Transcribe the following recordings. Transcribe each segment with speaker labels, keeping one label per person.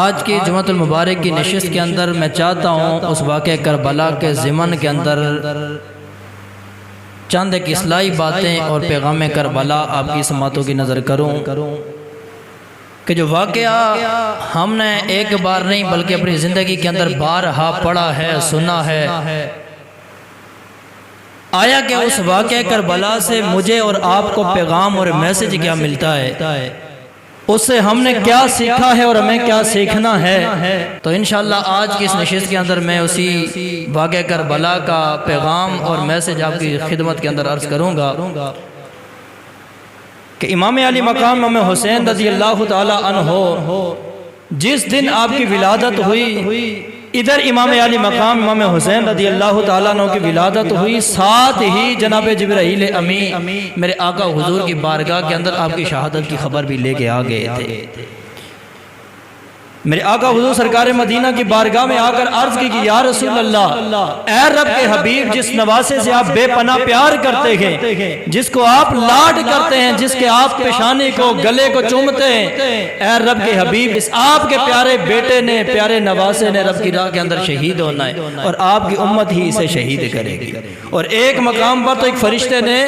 Speaker 1: آج کی جمعۃ المبارک کی نشست کے اندر میں چاہتا ہوں اس واقعہ کربلا کے ضمن کے اندر چند ایک اصلاحی باتیں اور پیغام کربلا آپ کی سماعتوں کی نظر کروں کہ جو واقعہ ہم نے ایک بار نہیں بلکہ اپنی زندگی کے اندر بارہا پڑھا ہے، سنا ہے۔ آیا کہ اس واقعہ کربلا سے مجھے اور آپ کو پیغام اور میسج کیا ملتا ہے، اس سے ہم نے کیا سیکھا ہے اور ہمیں کیا سیکھنا ہے، تو انشاءاللہ آج کی اس نشست کے اندر میں اسی واقعہ کربلا کا پیغام اور میسج آپ کی خدمت کے اندر عرض کروں گا کہ امام علی مقام امام حسین رضی اللہ تعالی عنہ جس دن آپ کی ولادت ہوئی، ادھر امام علی مقام امام حسین رضی اللہ تعالیٰ عنہ کی ولادت ہوئی، ساتھ ہی جناب جبرائیل امین میرے آقا حضور کی بارگاہ کے اندر آپ کی شہادت کی خبر بھی لے کے آ گئے تھے۔ میرے آقا حضور سرکار مدینہ کی بارگاہ میں آ کر عرض کی کہ یا رسول اللہ، اے رب کے حبیب، جس نواسے سے آپ بے پناہ پیار کرتے ہیں، جس کو آپ لاڈ کرتے ہیں، جس کے آپ پیشانی کو گلے کو چومتے ہیں، اے رب کے حبیب، اس آپ کے پیارے بیٹے نے، پیارے نواسے نے رب کی راہ کے اندر شہید ہونا ہے اور آپ کی امت ہی اسے شہید کرے گی۔ اور ایک مقام پر تو ایک فرشتے نے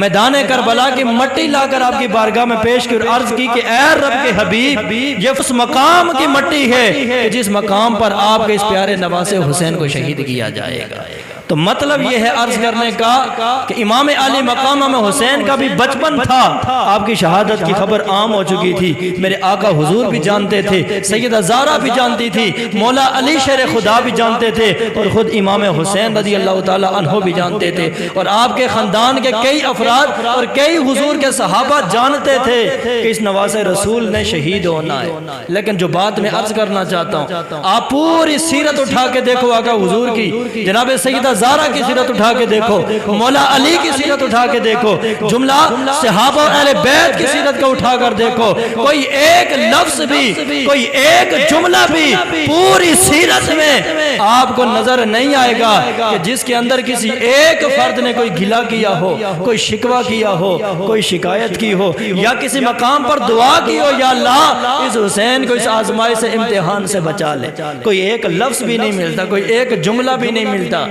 Speaker 1: میدان کربلا کی مٹی لا کر آپ کی بارگاہ میں پیش کی اور عرض کی کہ اے رب کے حبیب، یہ اس مقام کی مٹی ہے کہ جس مقام پر آپ کے اس پیارے نواسے حسین کو شہید کیا جائے گا۔ تو مطلب یہ ہے عرض کرنے کا کہ امام علی مقام امام حسین کا بھی بچپن تھا، آپ کی شہادت کی خبر عام ہو چکی تھی، میرے آقا حضور بھی جانتے تھے، سیدہ زہرا بھی جانتی تھی، مولا علی شیر خدا بھی جانتے تھے، اور خود امام حسین رضی اللہ تعالی عنہ بھی جانتے تھے، اور آپ کے خاندان کے کئی افراد اور کئی حضور کے صحابہ جانتے تھے کہ اس نواسے رسول نے شہید ہونا ہے۔ لیکن جو بات میں عرض کرنا چاہتا ہوں، آپ پوری سیرت اٹھا کے دیکھو آقا حضور کی، جناب سیدہ زہرا کی سیرت اٹھا کے دیکھو، مولا علی کی سیرت اٹھا کے دیکھو، جملہ صحابہ اور اہل بیت کی سیرت کو اٹھا کر دیکھو، کوئی ایک لفظ بھی، کوئی ایک جملہ بھی پوری سیرت میں آپ کو نظر نہیں آئے گا کہ جس کے اندر کسی ایک فرد نے کوئی گلہ کیا ہو، کوئی شکوہ کیا ہو، کوئی شکایت کی ہو، یا کسی مقام پر دعا کی ہو یا اللہ اس حسین کو اس آزمائش سے امتحان سے بچا لے۔ کوئی ایک لفظ بھی نہیں ملتا، کوئی ایک جملہ بھی نہیں ملتا۔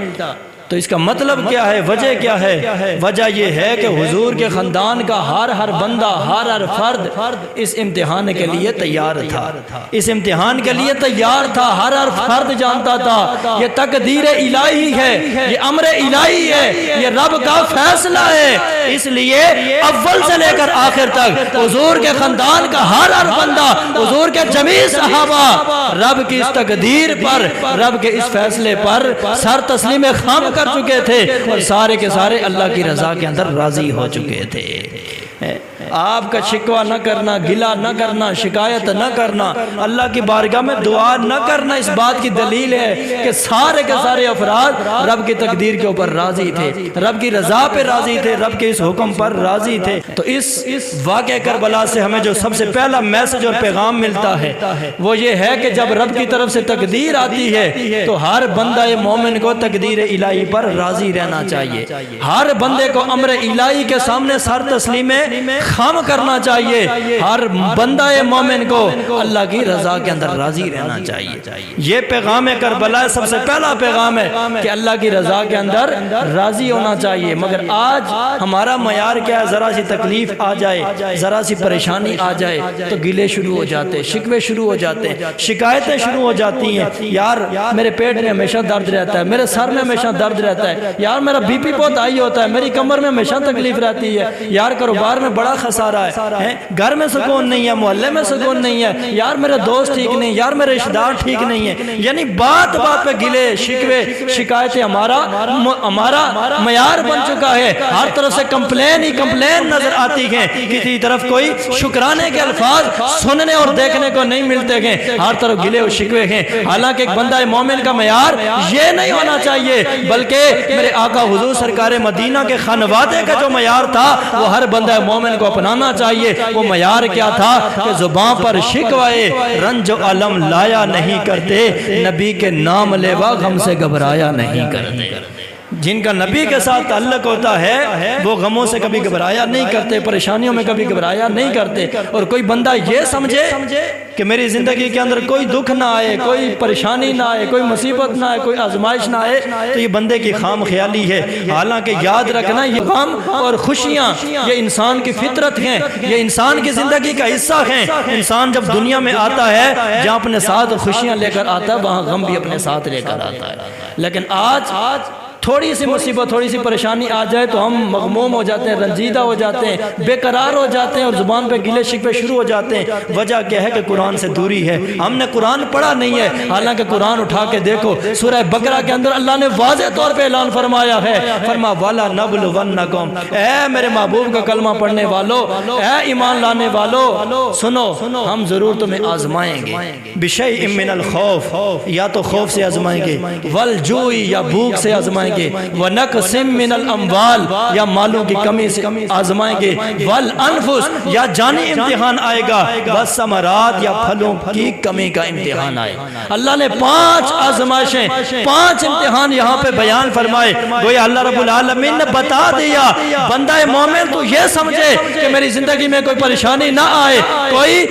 Speaker 1: تو اس کا مطلب کیا ہے، وجہ کیا ہے؟ وجہ یہ ہے کہ حضور کے خاندان کا ہر بندہ، ہر فرد اس امتحان کے لیے تیار تھا، اس امتحان کے لیے تیار تھا، ہر فرد جانتا تھا یہ تقدیر الہی ہے، یہ امر الہی ہے، یہ رب کا فیصلہ ہے۔ اس لیے اول سے لے کر آخر تک حضور کے خاندان کا ہر بندہ، حضور کے جمیع صحابہ رب کی اس تقدیر پر، رب کے اس فیصلے پر سر تسلیم خم کر چکے تھے، اور سارے کے سارے اللہ کی رضا کے اندر راضی ہو چکے تھے۔ آپ کا شکوہ نہ کرنا، گلہ نہ کرنا، شکایت نہ کرنا، اللہ کی بارگاہ میں دعا نہ کرنا، اس بات کی دلیل ہے کہ سارے کے سارے افراد رب کی تقدیر کے اوپر راضی تھے، رب کی رضا پہ راضی تھے، رب کے اس حکم پر راضی تھے۔ تو اس واقعہ کربلا سے ہمیں جو سب سے پہلا میسج اور پیغام ملتا ہے وہ یہ ہے کہ جب رب کی طرف سے تقدیر آتی ہے تو ہر بندہ مومن کو تقدیر الہی پر راضی رہنا چاہیے، ہر بندے کو امر الہی کے سامنے سر تسلیم خم کرنا چاہیے، ہر بندہ مومن کو اللہ کی رضا کے اندر راضی رہنا چاہیے۔ یہ پیغام کربلا سب سے پہلا پیغام ہے کہ اللہ کی رضا کے اندر راضی ہونا چاہیے۔ مگر آج ہمارا معیار کیا ہے؟ ذرا سی تکلیف آ جائے، ذرا سی پریشانی آ جائے تو گلے شروع ہو جاتے ہیں، شکوے شروع ہو جاتے ہیں، شکایتیں شروع ہو جاتی ہیں، یار میرے پیٹ میں ہمیشہ درد رہتا ہے، میرے سر میں ہمیشہ درد رہتا ہے، یار میرا بی پی بہت ہائی ہوتا ہے، میری کمر میں ہمیشہ تکلیف رہتی ہے، یار کاروبار میں بڑا خسارہ ہے، گھر میں سکون نہیں ہے، محلے میں سکون نہیں ہے، یار میرے دوست ٹھیک نہیں، یار میرے رشتہ دار ٹھیک نہیں ہے۔ یعنی بات بات پہ گلے شکوے شکایتیں ہمارا معیار بن چکا ہے، ہر طرف سے کمپلین ہی کمپلین نظر آتی ہیں، کسی طرف کوئی شکرانے کے الفاظ سننے اور دیکھنے کو نہیں ملتے ہیں، ہر طرف گلے اور شکوے ہیں۔ حالانکہ ایک بندہ مومن کا معیار یہ نہیں ہونا چاہیے، بلکہ میرے آقا حضور سرکار مدینہ کے خانوادے کا جو معیار تھا وہ ہر بندہ مومن کو اپنانا چاہیے۔ وہ معیار کیا تھا کہ زبان پر شکوائے رنج و علم لایا نہیں کرتے، نبی کے نام لیوا غم سے گھبرایا نہیں کرتے۔ جن کا نبی کے ساتھ تعلق ہوتا ہے وہ غموں سے کبھی گھبرایا نہیں کرتے، پریشانیوں میں کبھی گھبرایا نہیں کرتے. اور کوئی بندہ یہ سمجھے کہ میری زندگی کے اندر کوئی دکھ نہ آئے، کوئی پریشانی نہ آئے، کوئی مصیبت نہ آئے، کوئی آزمائش نہ آئے، تو یہ بندے کی خام خیالی ہے. حالانکہ یاد رکھنا یہ غم اور خوشیاں یہ انسان کی فطرت ہیں، یہ انسان کی زندگی کا حصہ ہیں. انسان جب دنیا میں آتا ہے جہاں اپنے ساتھ خوشیاں لے کر آتا ہے وہاں غم بھی اپنے ساتھ لے کر آتا ہے. لیکن آج تھوڑی سی مصیبت، تھوڑی سی پریشانی آ جائے تو ہم مغموم ہو جاتے ہیں، رنجیدہ ہو جاتے ہیں، بے قرار ہو جاتے ہیں اور زبان پہ گلے شکوے شروع ہو جاتے ہیں. وجہ کیا ہے کہ قرآن سے دوری ہے، ہم نے قرآن پڑھا نہیں ہے. حالانکہ قرآن اٹھا کے دیکھو، سورہ بقرہ کے اندر اللہ نے واضح طور پہ اعلان فرمایا ہے، فرما والا نبلونکم، اے میرے محبوب کا کلمہ پڑھنے والو، اے ایمان لانے والو، سنو ہم ضرور تمہیں آزمائیں گے. بشیء من الخوف، یا تو خوف سے آزمائیں گے، والجوع، یا بھوک سے آزمائیں گے، وَنَقْسٍ مِّنَ الْأَمْوَالِ، یا مالوں کی کمی سے آزمائیں گے، وَالْأَنفُسِ، یا جانی امتحان آئے گا، وَالثَّمَرَاتِ، یا پھلوں کی کمی کا امتحان آئے. اللہ نے 5 آزمائشیں، 5 امتحان یہاں پہ بیان فرمائے. گویا اللہ رب العالمین نے بتا دیا بندہ مومن تو یہ سمجھے کہ میری زندگی میں کوئی پریشانی نہ آئے، کوئی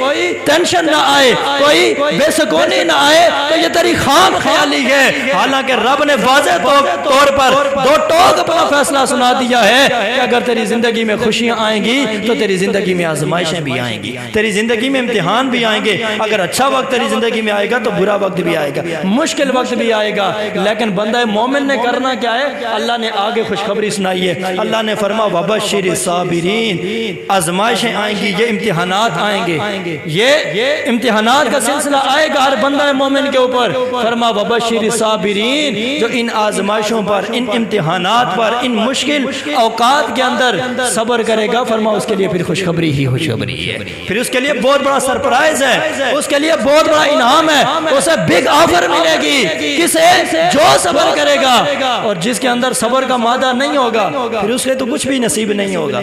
Speaker 1: ٹینشن نہ آئے، کوئی بے سکونی نہ آئے تو یہ تیری خام خیالی ہے. حالانکہ رب نے واضح طور پر 2 ٹوک اپنا فیصلہ سنا دیا ہے کہ اگر تیری زندگی میں خوشیاں آئیں گی تو تیری زندگی میں آزمائشیں بھی آئیں گی، تیری زندگی میں امتحان بھی آئیں گے. اگر اچھا وقت تیری زندگی میں آئے گا تو برا وقت بھی آئے گا، مشکل وقت بھی آئے گا. لیکن بندہ مومن نے کرنا کیا ہے؟ اللہ نے آگے خوشخبری سنائی ہے. اللہ نے فرما وَبَشِّرِ الصَّابِرِينَ، آزمائشیں آئیں گی، یہ امتحانات آئیں گے، یہ امتحانات کا سلسلہ آئے گا ہر بندہ مومن کے اوپر. فرما وَبَشِّرِ الصَّابِرِينَ، جو ان آزمائشوں پر، ان امتحانات پر، ان مشکل اوقات کے اندر صبر کرے گا، فرما اس کے لیے پھر خوشخبری ہی خوشخبری ہے، پھر اس کے لیے بہت بڑا سرپرائز ہے، اس کے لیے بہت بڑا انعام ہے. اسے بگ آفر ملے گی، کسے؟ جو صبر کرے گا. اور جس کے اندر صبر کا مادہ نہیں ہوگا پھر اسے تو کچھ بھی نصیب نہیں ہوگا،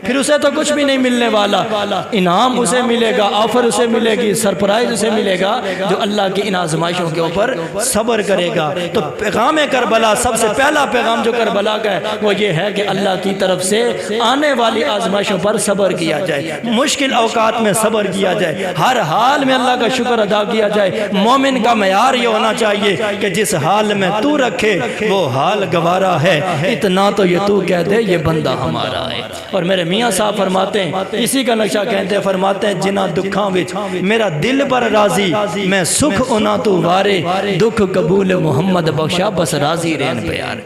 Speaker 1: پھر اسے تو کچھ بھی نہیں ملنے والا. انعام اسے ملے گا، آفر اسے ملے گی، سرپرائز اسے ملے گا جو اللہ کی ان آزمائشوں کے اوپر صبر کرے گا. تو پیغام کربلا، سب سے پہلا پیغام جو کربلا کا ہے وہ یہ ہے کہ اللہ کی طرف سے آنے والی آزمائشوں پر صبر کیا جائے، مشکل اوقات میں صبر کیا جائے، ہر حال میں اللہ کا شکر ادا کیا جائے. مومن کا معیار یہ ہونا چاہیے کہ جس حال میں تو رکھے وہ حال گوارا ہے، اتنا تو یہ تو کہہ دے یہ بندہ ہمارا ہے. اور میرے میاں صاحب فرماتے ہیں، اسی کا نقشہ کہتے ہیں، فرماتے ہیں جنہ دکھاں وچ میرا دل پر راضی، میں سکھ انا تو وارے، دکھ قبول محمد بخشا بس راضی رہن پیار.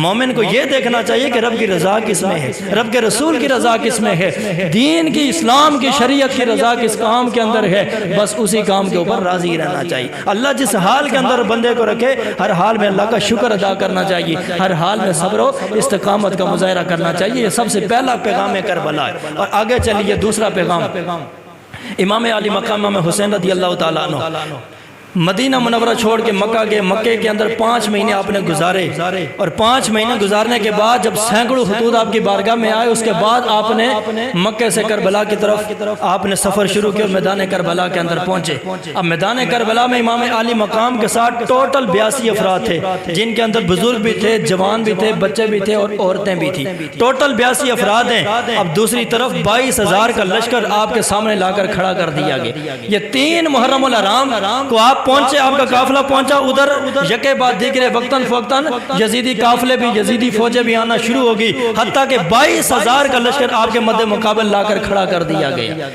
Speaker 1: مومن کو یہ دیکھنا چاہیے کہ رب کی رضا کس میں ہے، رب کے رسول کی رضا کس میں ہے، دین کی، اسلام کی، شریعت کی رضا کس کام کے اندر ہے، بس اسی کام کے اوپر راضی رہنا چاہیے. اللہ جس حال کے اندر بندے کو رکھے ہر حال میں اللہ کا شکر ادا کرنا چاہیے، ہر حال میں صبر و استقامت کا مظاہرہ کرنا چاہیے. یہ سب سے پہلا پیغام کربلا ہے. اور آگے چلیے دوسرا پیغام، امام علی مقام امام حسین رضی اللہ تعالیٰ عنہ مدینہ منورہ چھوڑ کے مکہ گئے. مکے کے اندر 5 مہینے آپ نے گزارے، اور 5 مہینے گزارنے کے بعد جب سینکڑوں خطوط آپ کی بارگاہ میں آئے اس کے بعد آپ نے مکے سے کربلا کی طرف آپ نے سفر شروع کیا اور میدان کربلا کے اندر پہنچے. اب میدان کربلا میں امام علی مقام کے ساتھ ٹوٹل 82 افراد تھے، جن کے اندر بزرگ بھی تھے، جوان بھی تھے، بچے بھی تھے اور عورتیں بھی تھی. ٹوٹل 82 افراد ہیں. اب دوسری طرف 22,000 کا لشکر آپ کے سامنے لا کر کھڑا کر دیا گیا. یہ 3 محرم الحرام کو آپ پہنچے، آپ کا قافلہ پہنچا. ادھر یکے بعد دیگرے وقتاً فوقتاً یزیدی قافلے بھی، یزیدی فوجیں بھی آنا شروع ہوگی، حتیٰ کہ 22,000 کا لشکر آپ کے مد مقابل لا کر کھڑا کر دیا گیا.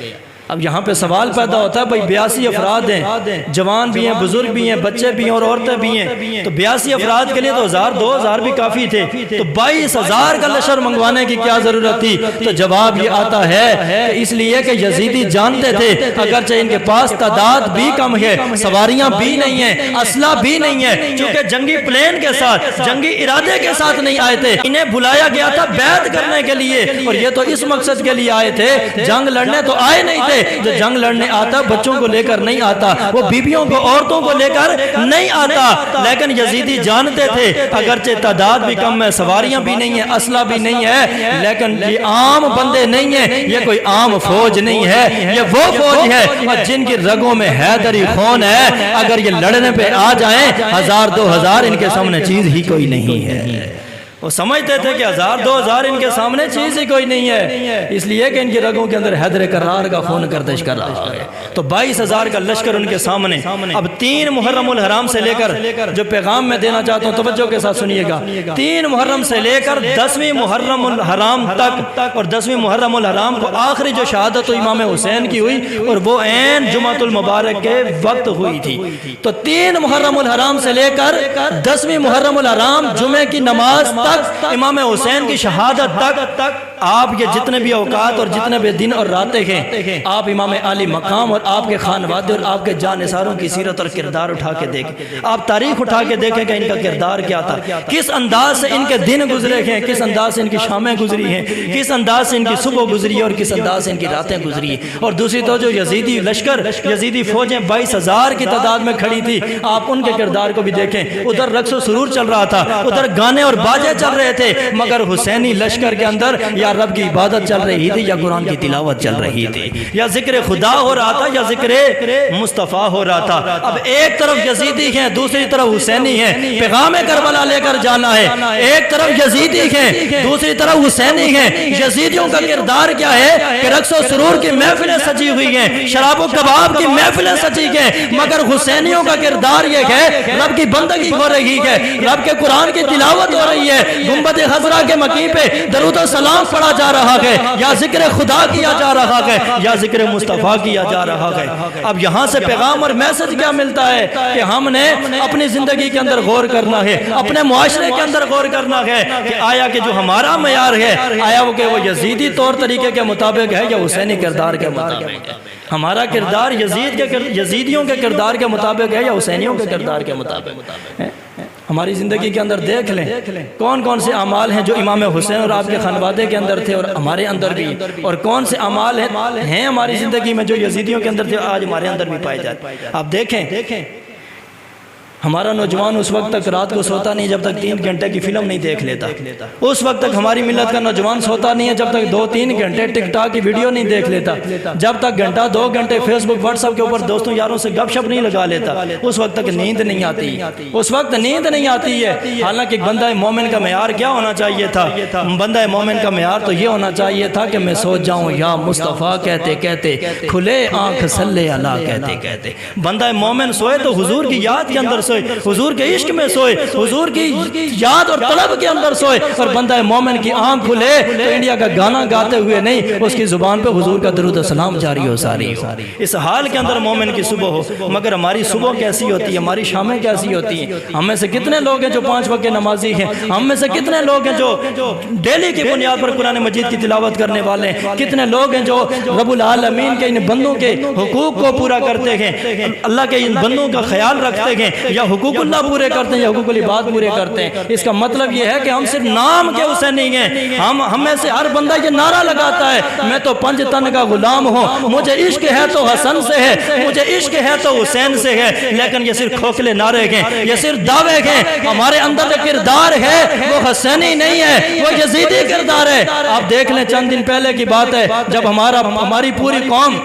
Speaker 1: اب یہاں پہ سوال پیدا ہوتا ہے، بھئی 82 افراد ہیں، جوان بھی ہیں، بزرگ بھی ہیں، بچے بھی ہیں اور عورتیں بھی ہیں، تو 82 افراد کے لیے تو 2,000 بھی کافی تھے، تو 22,000 کا لشکر منگوانے کی کیا ضرورت تھی؟ تو جواب یہ آتا ہے کہ اس لیے کہ یزیدی جانتے تھے اگرچہ ان کے پاس تعداد بھی کم ہے، سواریاں بھی نہیں ہیں، اسلحہ بھی نہیں ہے، چونکہ جنگی پلین کے ساتھ، جنگی ارادے کے ساتھ نہیں آئے تھے. انہیں بلایا گیا تھا بیعت کرنے کے لیے، اور یہ تو اس مقصد کے لیے آئے تھے، جنگ لڑنے تو آئے نہیں تھے. جو جنگ لڑنے آتا بچوں کو لے کر نہیں آتا، وہ بیویوں کو، عورتوں کو لے کر نہیں آتا. لیکن یزیدی جانتے تھے اگرچہ تعداد بھی کم ہے، سواریاں بھی نہیں ہیں، اسلحہ بھی نہیں ہے، لیکن یہ عام بندے نہیں ہیں، یہ کوئی عام فوج نہیں ہے، یہ وہ فوج ہے جن کی رگوں میں حیدری خون ہے. اگر یہ لڑنے پہ آ جائیں 1,000 2,000 ان کے سامنے چیز ہی کوئی نہیں ہے. وہ سمجھتے تھے کہ 1000-2000 ان کے سامنے چیز ہی کوئی نہیں ہے، اس لیے کہ ان کی رگوں کے اندر حیدر کرار کا خون گردش کر رہا ہے۔ تو 22,000 کا لشکر ان کے سامنے۔ اب 3 محرم الحرام سے لے کر، جو پیغام میں دینا چاہتا ہوں توجہ کے ساتھ سنیے گا، 3 محرم سے لے کر 10ویں محرم الحرام تک، اور 10ویں محرم الحرام کو آخری جو شہادت امام حسین کی ہوئی، اور وہ عین جمعۃ المبارک کے وقت ہوئی تھی۔ تو 3 محرم الحرام سے لے کر 10ویں محرم الحرام جمعے کی نماز تک، امام حسین کی شہادت تک، آپ یہ جتنے بھی اوقات اور جتنے بھی دن اور راتیں ہیں، آپ امام عالی مقام اور آپ کے خانوادے اور آپ کے جانثاروں کی سیرت اور کردار اٹھا کے دیکھیں، آپ تاریخ اٹھا کے دیکھیں کہ ان کا کردار کیا تھا، کس انداز سے ان کے دن گزرے ہیں، کس انداز سے ان کی شامیں گزری ہیں، کس انداز سے ان کی صبح گزری ہے اور کس انداز سے ان کی راتیں گزری ہیں۔ اور دوسری تو جو یزیدی لشکر، یزیدی فوجیں 22,000 کی تعداد میں کھڑی تھی، آپ ان کے کردار کو بھی دیکھیں۔ ادھر رقص و سرور چل رہا تھا، ادھر گانے اور باجے چل رہے تھے، مگر حسینی لشکر کے اندر یا رب کی عبادت چل رہی تھی یا قرآن کی تلاوت چل رہی تھی، یا ذکر خدا ہو رہا تھا یا ذکر مصطفیٰ ہو رہا تھا۔ اب ایک طرف یزیدی ہیں، دوسری طرف حسینی ہیں، پیغام کربلا لے کر جانا ہے۔ ایک طرف یزیدی ہیں، دوسری طرف حسینی ہیں۔ یزیدیوں کا کردار کیا ہے کہ رقص و سرور کی محفلیں سجی ہوئی ہیں، شراب و کباب کی محفلیں سجی ہیں، مگر حسینیوں کا کردار یہ ہے رب کی بندگی ہو رہی ہے، رب کے قرآن کی تلاوت ہو رہی ہے، گنبد خضرا کے مقیم پہ درود و سلام پڑھا جا رہا ہے، یا ذکر خدا کیا جا رہا ہے، یا ذکر مصطفیٰ کیا جا رہا ہے۔ اب یہاں سے پیغام اور میسج کیا ملتا ہے کہ ہم نے اپنی زندگی کے اندر غور کرنا ہے، اپنے معاشرے کے اندر غور کرنا ہے کہ آیا کہ جو ہمارا معیار ہے، آیا وہ کہ وہ یزیدی طور طریقے کے مطابق ہے یا حسینی کردار کے مطابق ہے۔ ہمارا کردار یزیدیوں کے کردار کے مطابق ہے یا حسینیوں کے کردار کے مطابق ہے۔ ہماری زندگی کے اندر دیکھ لیں کون کون سے اعمال ہیں جو امام حسین اور آپ کے خانوادے کے اندر تھے اور ہمارے اندر بھی، اور کون سے اعمال ہیں ہماری زندگی میں جو یزیدیوں کے اندر تھے آج ہمارے اندر بھی پائے جاتے۔ آپ دیکھیں ہمارا نوجوان اس وقت تک رات کو سوتا نہیں جب تک 3 گھنٹے کی فلم نہیں دیکھ لیتا، اس وقت تک ہماری ملت کا نوجوان سوتا نہیں ہے جب تک 2-3 گھنٹے ٹک ٹاک کی ویڈیو نہیں دیکھ لیتا، جب تک گھنٹہ 2 گھنٹے فیس بک واٹس ایپ کے اوپر دوستوں یاروں سے گپ شپ نہیں لگا لیتا، اس وقت تک نیند نہیں آتی، اس وقت نیند نہیں آتی ہے۔ حالانکہ بندہ مومن کا معیار کیا ہونا چاہیے تھا؟ بندہ مومن کا معیار تو یہ ہونا چاہیے تھا کہ میں سو جاؤں یا مصطفیٰ کہتے کہتے، کھلے آنکھ صلی اللہ کہتے کہتے۔ بندہ مومن سوئے تو حضور کی یاد کے اندر حضور کے عشق میں سوئے، حضور کی یاد اور طلب کے اندر سوئے، اور بندہ مومن کی آنکھ کھلے تو انڈیا کا گانا گاتے ہوئے نہیں، اس کی زبان پہ حضور کا درود و سلام جاری ہو ساری ہو۔ اس حال کے اندر مومن کی صبح ہو، مگر ہماری صبح کیسی ہوتی ہے، ہماری شامیں کیسی ہوتی ہیں؟ ہم میں سے کتنے لوگ ہیں جو 5 وقت کے نمازی ہیں؟ ہم میں سے کتنے لوگ ہیں جو ڈیلی کی بنیاد پر قرآن مجید کی تلاوت کرنے والے ہیں؟ کتنے لوگ ہیں جو رب العالمین کے ان بندوں کے حقوق کو پورا کرتے ہیں، اللہ کے ان بندوں کا خیال رکھتے ہیں، یا حقوق اللہ پورے کرتے ہیں یا حقوق العباد پورے کرتے ہیں؟ اس کا مطلب یہ ہے کہ ہم صرف نام کے حسینی ہیں۔ ہم میں سے ہر بندہ یہ نعرہ لگاتا ہے میں تو 5 تن کا غلام ہوں، مجھے عشق ہے تو حسن سے ہے، مجھے عشق ہے تو حسین سے ہے، لیکن یہ صرف کھوکھلے نعرے ہیں، یہ صرف دعوے ہیں۔ ہمارے اندر جو کردار ہے وہ حسینی نہیں ہے، وہ یزیدی کردار ہے۔ آپ دیکھ لیں چند دن پہلے کی بات ہے جب ہماری پوری قوم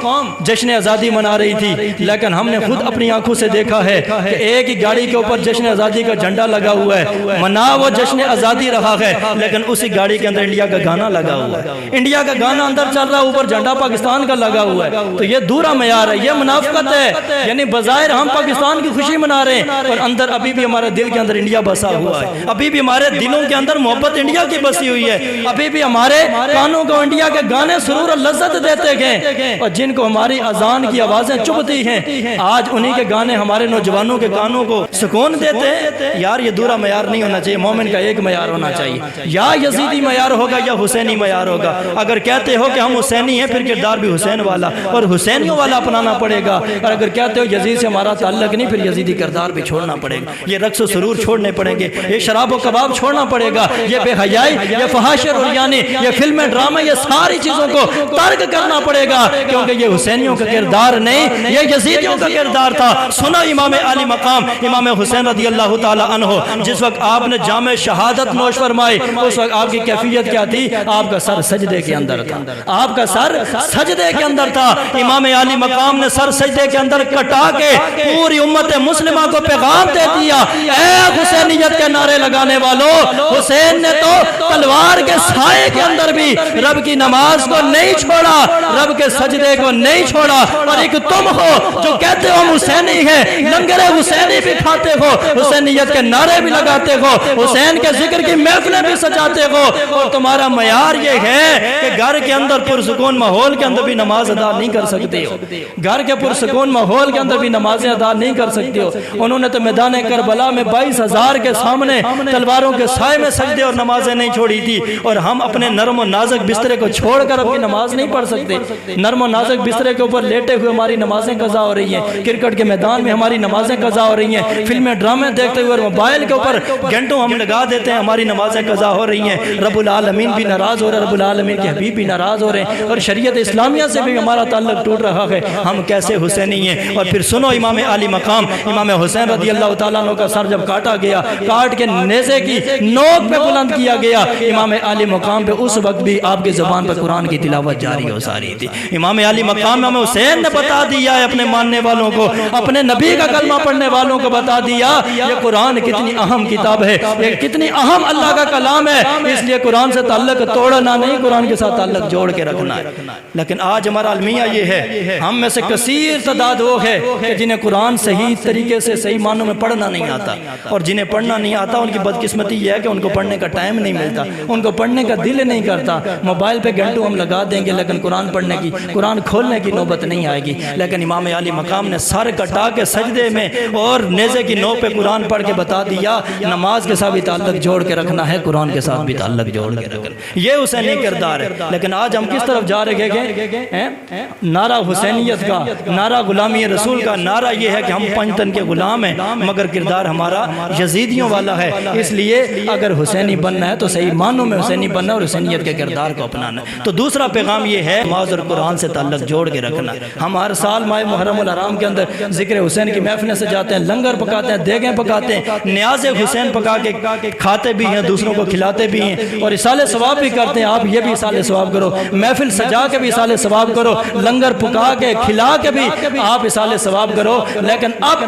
Speaker 1: جشن آزادی منا رہی تھی، لیکن ہم نے خود اپنی آنکھوں سے دیکھا ہے کہ ایک ہی گاڑی کے اوپر جشن آزادی کا جھنڈا لگا ہوا ہے، منا وہ جشن آزادی رہا ہے، لیکن اسی گاڑی کے اندر انڈیا کا گانا لگا ہوا ہے، انڈیا کا گانا اندر چل رہا ہے، اوپر جھنڈا پاکستان کا لگا ہوا ہے۔ تو یہ دورا معیار ہے، یہ منافقت ہے، یعنی بظاہر ہم پاکستان کی خوشی منا رہے ہیں اور اندر ابھی بھی ہمارے دل کے اندر انڈیا بسا ہوا ہے، ابھی بھی ہمارے دلوں کے اندر محبت انڈیا کی بسی ہوئی ہے، ابھی بھی ہمارے کانوں کو انڈیا کے گانے سرور اور لذت دیتے ہیں، اور جن کو ہماری اذان کی آوازیں چبھتی ہیں آج انہی کے گانے ہمارے نوجوانوں کے کانوں کو سکون دیتے ہیں۔ یار یہ دورا معیار نہیں ہونا چاہیے، مومن کا ایک معیار ہونا چاہیے، یا یزیدی معیار ہوگا یا حسینی معیار ہوگا۔ اگر کہتے ہو کہ ہم حسینی ہیں پھر کردار بھی حسین والا اور حسینیوں والا اپنانا پڑے گا، اور اگر کہتے ہو یزید سے ہمارا تعلق نہیں پھر یزیدی کردار بھی چھوڑنا پڑے گا، یہ رقص و سرور چھوڑنے پڑیں گے، یہ شراب و کباب چھوڑنا پڑے گا، یہ بے حیائی، یہ فحاشی عریانی، یہ فلمیں ڈرامے، یہ ساری چیزوں کو ترک کرنا پڑے گا، کیونکہ یہ حسینیوں کا کردار نہیں، یہ یزیدیوں کا کردار تھا۔ سنو امام علی مقام امام حسین رضی اللہ تعالی عنہ جس وقت آپ نے جام شہادت نوش فرمائی اس وقت آپ کی کیفیت کیا تھی؟ آپ کا سر سجدے کے اندر تھا، آپ کا سر سجدے کے اندر تھا۔ امام عالی مقام نے سر سجدے کے اندر کٹا کے پوری امت مسلمہ کو پیغام دے دیا، اے حسینیت کے نعرے لگانے والوں، حسین نے تو تلوار کے سائے کے اندر بھی رب کی نماز کو نہیں چھوڑا، رب کے سجدے کو نہیں چھوڑا، اور ایک تم ہو جو کہتے ہو حسینی ہے، لنگر حسینی بھی کھاتے ہو، حسینیت کے نعرے بھی لگاتے ہو، حسین کے ذکر کی محفلیں بھی سجاتے ہو، اور تمہارا معیار یہ ہے کہ گھر کے اندر پرسکون ماحول کے اندر بھی نماز ادا نہیں کر سکتے ہو، گھر کے پرسکون ماحول کے اندر بھی نمازیں ادا نہیں کر سکتے ہو۔ انہوں نے تو میدان کربلا میں 22,000 کے سامنے تلواروں کے سائے میں سجدے اور نمازیں نہیں چھوڑی تھی، اور ہم اپنے نرم و نازک بسترے کو چھوڑ کر اپنی نماز نہیں پڑھ سکتے۔ نرم و نازک بسترے کے اوپر لیٹے ہوئے ہماری نمازیں قضا ہو رہی ہیں، کرکٹ کے میدان میں ہماری نمازیں قضا ہو رہی ہیں، فلمیں ڈرامے دیکھتے ہوئے اور موبائل کے اوپر گھنٹوں ہم لگا دیتے ہیں، ہماری نمازیں قضا ہو رہی ہیں۔ رب العالمین بھی ناراض ہو رہا ہے، رب العالمین کے حبیب بھی ناراض ہو رہے ہیں، اور شریعت اسلامیہ سے بھی ہمارا تعلق ٹوٹ رہا ہے، ہم کیسے حسینی ہیں؟ اور پھر سنو، امام عالی مقام امام حسین رضی اللہ تعالیٰ عنہ کا سر جب کاٹا گیا، کاٹ کے نیزے کی نوک پہ بلند کیا گیا، امام عالی مقام پہ اس وقت بھی آپ کی زبان پر قرآن کی تلاوت جاری ہو ساری تھی۔ امام عالی مقام امام حسین نے بتا دیا ہے اپنے ماننے والوں کو، اپنے نبی کا کلمہ پڑھنے والوں کو بتا دیا یہ قرآن کتنی اہم کتاب ہے، یہ کتنی اہم اللہ کا کلام ہے، اس لیے قرآن سے تعلق توڑنا نہیں، قرآن کے ساتھ تعلق جوڑ کے رکھنا ہے۔ لیکن آج ہمارا المیہ یہ ہے، ہم میں سے کثیر تعداد وہ ہے کہ جنہیں قرآن صحیح طریقے سے صحیح معنوں میں پڑھنا نہیں آتا، اور جنہیں پڑھنا نہیں آتا ان کی بدقسمتی یہ ہے کہ ان کو پڑھنے کا ٹائم نہیں ملتا، ان کو پڑھنے کا دل نہیں کرتا۔ موبائل پہ گھنٹوں ہم لگا دیں گے لیکن قرآن پڑھنے کی، قرآن کھولنے کی نوبت نہیں آئے گی۔ لیکن امام عالی مقام نے سر کٹا کے سجدے میں اور نیزے کی نوک پہ قرآن پڑھ کے بتا دیا نماز کے ساتھ بھی تعلق جوڑ کے رکھنا ہے، قرآن کے ساتھ بھی تعلق جوڑ کے رکھنا، یہ حسینی کردار ہے۔ لیکن آج ہم کس طرف جا رہے ہیں؟ نعرہ حسینیت کا، نعرہ غلامی رسول کا، نعرہ یہ ہے کہ ہم پنجتن کے غلام ہیں، مگر کردار ہمارا یزیدیوں والا ہے۔ اس لیے اگر حسینی بننا ہے تو صحیح معنوں میں حسینی بننا اور حسینیت کے کردار کو اپنانا۔ تو دوسرا پیغام یہ ہے نماز اور قرآن سے تعلق جوڑ کے رکھنا۔ ہم ہر سال ماہ محرم الحرام کے اندر ذکر حسین کی محفلیں سجاتے ہیں، لنگر پکاتے ہیں، دیگیں پکاتے ہیں، نیاز حسین پکا کے کھاتے بھی ہیں، دوسروں کو کھلاتے بھی ہیں، اور اصال ثواب بھی کرتے ہیں۔ آپ یہ بھی اصال ثواب کرو، محفل سجا کے بھی اصال ثواب کرو، لنگر پکا کے کھلا کے بھی آپ اصال ثواب کرو۔ لیکن اب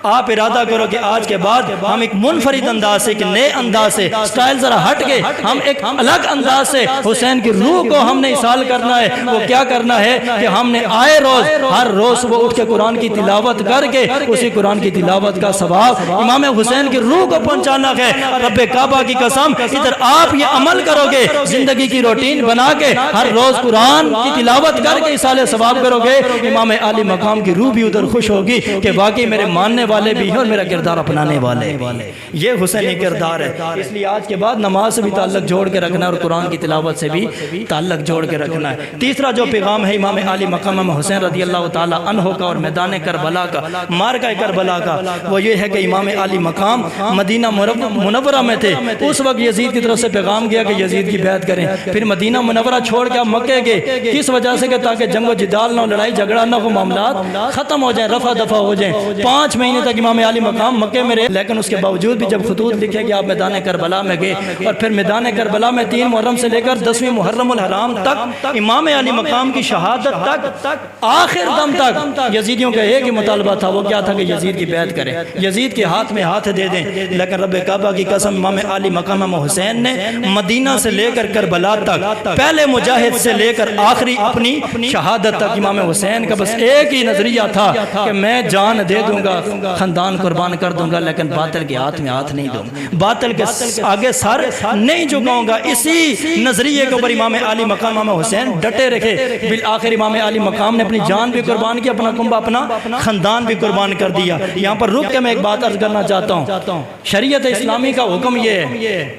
Speaker 1: آپ ارادہ کرو کہ آج کے بعد ہم ایک منفرد انداز سے، ایک نئے انداز سے، سٹائل ذرا ہٹ کے، ہم ایک الگ انداز سے حسین کی روح کو ہم نے اصال کرنا ہے۔ وہ کیا کرنا ہے کہ ہم نے آئے روز، ہر روز وہ اٹھ کے قرآن کی تلاوت کر کے اسی قرآن کی تلاوت کا ثواب امام حسین کی روح کو پہنچانا ہے۔ رب کعبہ کی قسم، ادھر آپ یہ عمل کرو گے، زندگی کی روٹین بنا کے ہر روز قرآن کی تلاوت کر کے اصال ثواب کرو گے، امام عالی مقام کی روح بھی ادھر خوش ہوگی کہ واقعی میرے ماننے والے بھی ہیں اور میرا کردار اپنانے والے ہیں۔ یہ حسینی کردار ہے۔ اس لیے آج کے بعد نماز سے بھی تعلق جوڑ کے رکھنا ہے اور قرآن کی تلاوت سے بھی تعلق جوڑ کے رکھنا ہے۔ تیسرا جو پیغام ہے امام عالی مقام امام حسین رضی اللہ تعالی عنہ کا اور میدان کربلا کا، معرکہ کربلا کا، وہ یہ ہے کہ امام عالی مقام مدینہ منورہ میں تھے۔ اس وقت یزید کی طرف سے پیغام گیا کہ یزید کی بیعت کریں، پھر مدینہ منورہ چھوڑ کے مکے گئے، کس وجہ سے کہ تاکہ جنگ و جدال نہ ہو، لڑائی جھگڑا نہ ہو، معاملات ختم ہو جائیں، رفع دفع ہو جائیں۔ 5 مہینے تک امام عالی مقام مکے میں رہے، لیکن اس کے باوجود بھی جب خطوط لکھے کہ آپ میدان کربلا میں گئے، اور پھر میدان کربلا میں 3 محرم سے لے کر 10ویں محرم الحرام تک، امام علی مقام کی شہادت تک، آخر دم تک یزیدیوں کا ایک ہی مطالبہ تھا، وہ کیا تھا کہ یزید کی بیعت کریں، یزید کے ہاتھ میں ہاتھ دے دیں۔ لیکن رب کعبہ کی قسم، امام علی مقام امام حسین نے مدینہ سے لے کر کربلا تک، پہلے مجاہد سے لے کر آخری اپنی شہادت تک، امام حسین کا بس ایک ہی نظریہ تھا کہ میں جان دے دوں گا، خاندان قربان کر دوں گا، لیکن باطل کے ہاتھ میں ہاتھ نہیں دوں گا، باطل کے آگے سر نہیں جھکاؤں گا۔ اسی نظریے کے اوپر امام علی مقام امام حسین ڈٹے رکھے۔ بالآخر امام علی مقام نے اپنی جان بھی قربان کی، اپنا کنبہ، اپنا خاندان بھی قربان کر دیا۔ یہاں پر رک کے میں ایک بات عرض کرنا چاہتا ہوں، شریعت اسلامی کا حکم یہ ہے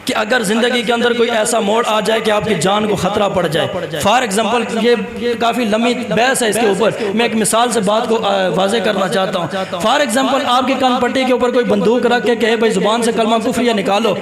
Speaker 1: کہ اگر زندگی کے اندر کوئی ایسا موڑ آ جائے کہ آپ کی جان کو خطرہ پڑ جائے، فار ایگزامپل، یہ کافی لمبی بحث ہے اس کے اوپر، میں ایک مثال سے بات کو واضح کرنا چاہتا ہوں۔ فار ایگزامپل، آپ کی کان پٹی کے اوپر کوئی بندوق رکھ کے کہے بھائی زبان سے کلمہ کفریہ نکالو،